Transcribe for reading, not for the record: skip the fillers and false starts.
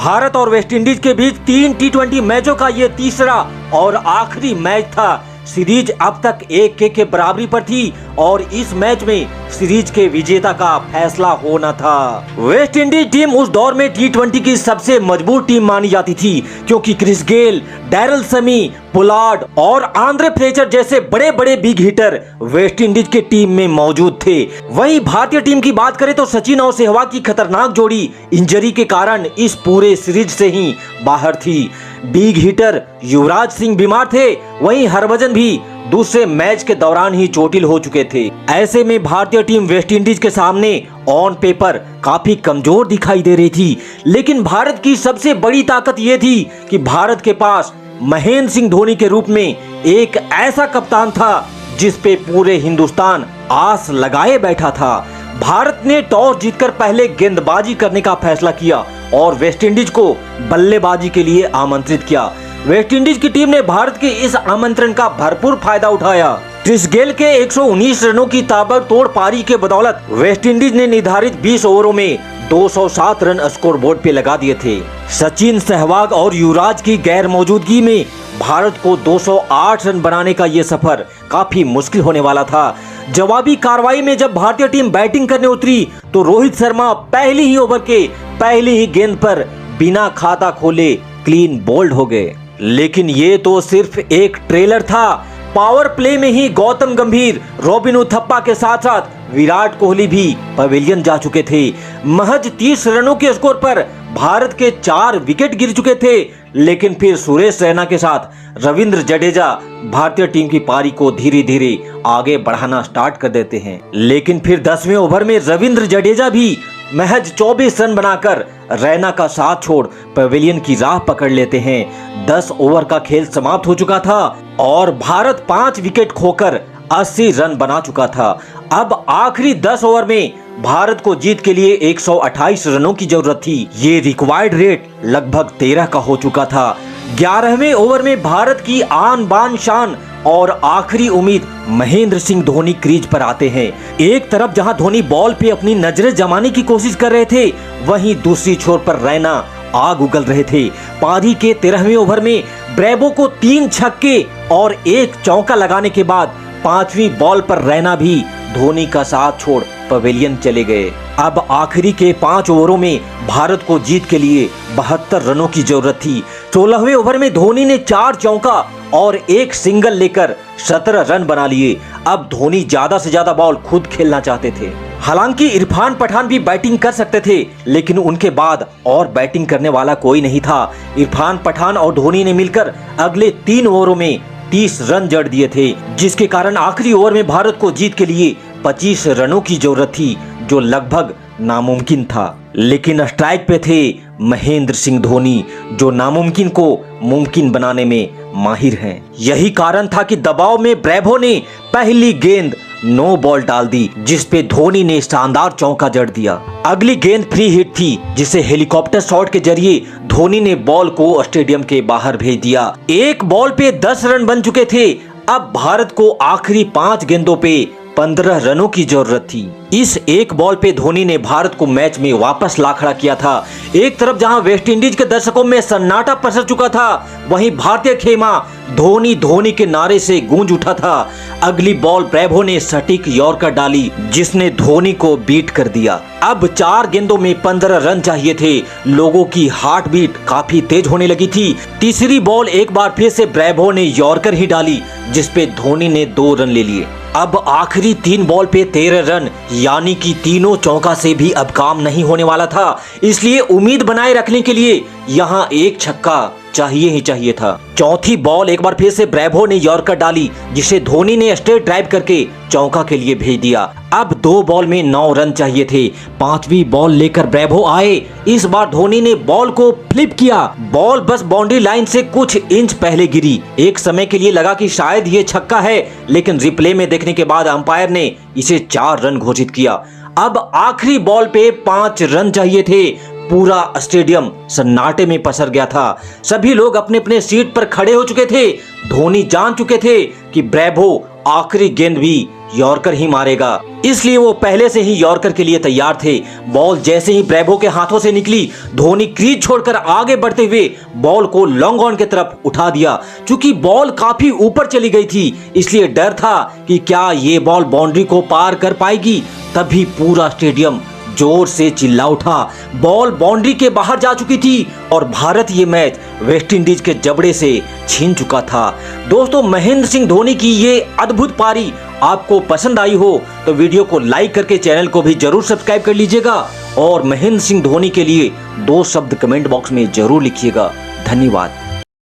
भारत और वेस्टइंडीज के बीच 3 T20 मैचों का ये तीसरा और आखिरी मैच था। सीरीज अब तक 1-1 के बराबरी पर थी और इस मैच में सीरीज के विजेता का फैसला होना था। वेस्ट इंडीज टीम उस दौर में T20 की सबसे मजबूत टीम मानी जाती थी, क्योंकि क्रिस गेल, डैरल समी, पोलार्ड और आंद्रे फ्लेचर जैसे बड़े बड़े बिग हिटर वेस्ट इंडीज के टीम में मौजूद थे। वहीं भारतीय टीम की बात करें तो सचिन और सहवाग की खतरनाक जोड़ी इंजरी के कारण इस पूरे सीरीज से ही बाहर थी। बिग हिटर युवराज सिंह बीमार थे, वहीं हरभजन भी दूसरे मैच के दौरान ही चोटिल हो चुके थे। ऐसे में भारतीय टीम वेस्ट इंडीज के सामने ऑन पेपर काफी कमजोर दिखाई दे रही थी, लेकिन भारत की सबसे बड़ी ताकत ये थी कि भारत के पास महेंद्र सिंह धोनी के रूप में एक ऐसा कप्तान था जिस पे पूरे हिंदुस्तान आस लगाए बैठा था। भारत ने टॉस जीतकर पहले गेंदबाजी करने का फैसला किया और वेस्टइंडीज को बल्लेबाजी के लिए आमंत्रित किया। वेस्टइंडीज की टीम ने भारत के इस आमंत्रण का भरपूर फायदा उठाया। क्रिस गेल के 119 रनों की ताबड़तोड़ पारी के बदौलत वेस्टइंडीज ने निर्धारित 20 ओवरों में 207 रन स्कोरबोर्ड पे लगा दिए थे। सचिन, सहवाग और युवराज की गैर मौजूदगी में भारत को 208 रन बनाने का ये सफर काफी मुश्किल होने वाला था। जवाबी कार्रवाई में जब भारतीय टीम बैटिंग करने उतरी तो रोहित शर्मा पहली ही ओवर के पहली ही गेंद पर बिना खाता खोले क्लीन बोल्ड हो गए। लेकिन ये तो सिर्फ एक ट्रेलर था। पावर प्ले में ही गौतम गंभीर, रॉबिन उथप्पा के साथ साथ विराट कोहली भी पवेलियन जा चुके थे। महज 30 रनों के स्कोर पर भारत के 4 विकेट गिर चुके थे, लेकिन फिर सुरेश रैना के साथ रविंद्र जडेजा भारतीय टीम की पारी को धीरे धीरे आगे बढ़ाना स्टार्ट कर देते हैं। लेकिन फिर 10वें ओवर में रविंद्र जडेजा भी महज 24 रन बनाकर रैना का साथ छोड़ पवेलियन की राह पकड़ लेते हैं। 10 ओवर का खेल समाप्त हो चुका था और भारत 5 विकेट खोकर 80 रन बना चुका था। अब आखिरी 10 ओवर में भारत को जीत के लिए 128 रनों की जरूरत थी। ये रिक्वायर्ड रेट लगभग 13 का हो चुका था। 11वें ओवर में भारत की आन बान शान और आखिरी उम्मीद महेंद्र सिंह धोनी क्रीज पर आते हैं। एक तरफ जहां धोनी बॉल पे अपनी नजरें जमाने की कोशिश कर रहे थे, वहीं दूसरी छोर पर रैना आग उगल रहे थे। पारी के 13वें ओवर में ब्रेवो को 3 छक्के और 1 चौका लगाने के बाद 5वीं बॉल पर रैना भी धोनी का साथ छोड़ पवेलियन चले गए। अब आखिरी के 5 ओवरों में भारत को जीत के लिए 72 रनों की जरूरत थी। 16वें ओवर में धोनी ने 4 चौका और 1 सिंगल लेकर 17 रन बना लिए। अब धोनी ज्यादा से ज्यादा बॉल खुद खेलना चाहते थे। हालांकि इरफान पठान भी बैटिंग कर सकते थे, लेकिन उनके बाद और बैटिंग करने वाला कोई नहीं था। इरफान पठान और धोनी ने मिलकर अगले 3 ओवरों में 30 रन जड़ दिए थे, जिसके कारण आखिरी ओवर में भारत को जीत के लिए 25 रनों की जरूरत थी, जो लगभग नामुमकिन था। लेकिन स्ट्राइक पे थे महेंद्र सिंह धोनी, जो नामुमकिन को मुमकिन बनाने में माहिर हैं। यही कारण था कि दबाव में ब्रेवो ने पहली गेंद नो बॉल डाल दी, जिस पे धोनी ने शानदार चौका जड़ दिया। अगली गेंद फ्री हिट थी, जिसे हेलीकॉप्टर शॉट के जरिए धोनी ने बॉल को स्टेडियम के बाहर भेज दिया। एक बॉल पे 10 रन बन चुके थे। अब भारत को आखिरी 5 गेंदों पे 15 रनों की जरूरत थी। इस एक बॉल पे धोनी ने भारत को मैच में वापस ला खड़ा किया था। एक तरफ जहां वेस्टइंडीज के दर्शकों में सन्नाटा पसर चुका था, वहीं भारतीय खेमा धोनी धोनी के नारे से गूंज उठा था। अगली बॉल ब्रेवो ने सटीक यॉर्कर डाली, जिसने धोनी को बीट कर दिया। अब 4 गेंदों में 15 रन चाहिए थे। लोगों की हार्ट बीट काफी तेज होने लगी थी। तीसरी बॉल एक बार फिर से ब्रेवो ने यॉर्कर ही डाली, जिसपे धोनी ने 2 रन ले लिए। अब आखिरी 3 बॉल पे 13 रन, यानी कि तीनों चौका से भी अब काम नहीं होने वाला था। इसलिए उम्मीद बनाए रखने के लिए यहाँ 1 छक्का चाहिए ही चाहिए था। चौथी बॉल एक बार फिर से ब्रेवो ने यॉर्कर डाली, जिसे धोनी ने स्ट्रेट ड्राइव करके चौका के लिए भेज दिया। अब 2 बॉल में 9 रन चाहिए थे। 5वीं बॉल लेकर ब्रेवो आए। इस बार धोनी ने बॉल को फ्लिप किया। बॉल बस बाउंड्री लाइन से कुछ इंच पहले गिरी। एक समय के लिए लगा कि शायद ये छक्का है, लेकिन रिप्ले में देखने के बाद अंपायर ने इसे 4 रन घोषित किया। अब आखिरी बॉल पे 5 रन चाहिए थे। पूरा स्टेडियम सन्नाटे में पसर गया था। सभी लोग अपने अपने सीट पर खड़े हो चुके थे। धोनी जान चुके थे कि ब्रेवो आखिरी गेंद भी यॉर्कर ही मारेगा, इसलिए वो पहले से ही यॉर्कर के लिए तैयार थे। बॉल जैसे ही ब्रेवो के हाथों से निकली, धोनी क्रीज छोड़कर आगे बढ़ते हुए बॉल को लॉन्ग ऑन की तरफ उठा दिया। चूंकि बॉल काफी ऊपर चली गई थी, इसलिए डर था कि क्या ये बॉल बाउंड्री को पार कर पाएगी। तभी पूरा स्टेडियम जोर से चिल्ला उठा। बॉल बाउंड्री के बाहर जा चुकी थी और भारत ये मैच वेस्ट इंडीज के जबड़े से छीन चुका था। दोस्तों, महेंद्र सिंह धोनी की ये अद्भुत पारी आपको पसंद आई हो तो वीडियो को लाइक करके चैनल को भी जरूर सब्सक्राइब कर लीजिएगा और महेंद्र सिंह धोनी के लिए 2 शब्द कमेंट बॉक्स में जरूर लिखिएगा। धन्यवाद।